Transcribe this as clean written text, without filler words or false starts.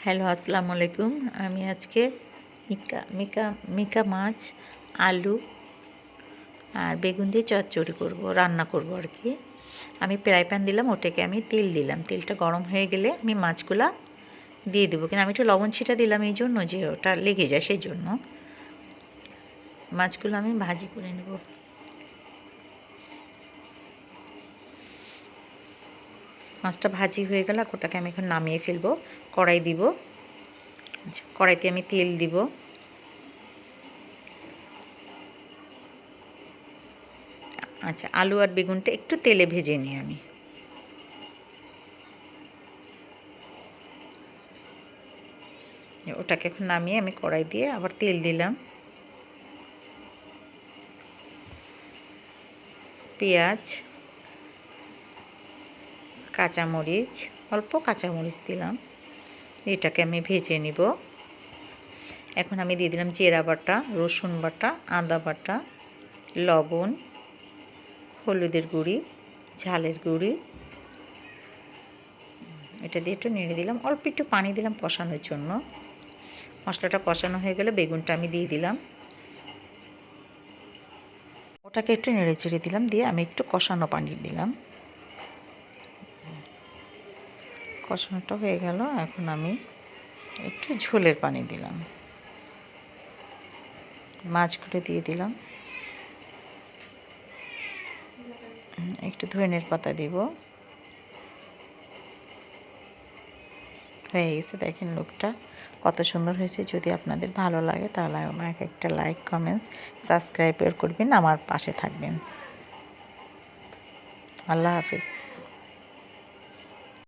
Hello, আসসালামু আলাইকুম। আমি আজকে মিকা মাছ, আলু আর বেগুন দিয়ে চচ্চড়ি রান্না করব আর কি। আমি ফ্রাই প্যান দিলাম, ওটাকে আমি তেল দিলাম। তেলটা গরম হয়ে গেলে আমি মাছগুলা দিয়ে দেবো, কিন্তু আমি একটু লবণ ছিটা দিলাম এই জন্য যে ওটা লেগে যায়, সেই জন্য। মাছগুলো আমি ভাজি করে নেব। মাছটা ভাজি হয়ে গেলে ওটাকে আমি এখন নামিয়ে ফেলবো। কড়াই দিব। আচ্ছা, কড়াইতে আমি তেল দিব। আচ্ছা, আলু আর বেগুনটা একটু তেলে ভেজে নিই আমি। ওটাকে এখন নামিয়ে আমি কড়াই দিয়ে আবার তেল দিলাম। পেঁয়াজ, কাঁচামরিচ, অল্প কাঁচামরিচ দিলাম। এটাকে আমি ভেজে নিব। এখন আমি দিয়ে দিলাম জিরা বাটা, রসুন বাটা, আদা বাটা, লবণ, হলুদের গুঁড়ি, ঝালের গুঁড়ি। এটা দিয়ে একটু নেড়ে দিলাম। অল্প একটু পানি দিলাম কষানোর জন্য। মশলাটা কষানো হয়ে গেলে বেগুনটা আমি দিয়ে দিলাম। ওটাকে একটু নেড়ে চেড়ে দিলাম, দিয়ে আমি একটু কষানো পানি দিলাম। কষানোটা হয়ে গেল। এখন আমি একটু ঝোলের পানি দিলাম। মাছগুলো দিয়ে দিলাম। একটু ধনিয়ার পাতা দিব। হয়ে গেছে, দেখেন লুকটা কত সুন্দর হয়েছে। যদি আপনাদের ভালো লাগে তাহলে আমাকে একটা লাইক, কমেন্টস, সাবস্ক্রাইব করবেন, আমার পাশে থাকবেন। আল্লাহ হাফিজ।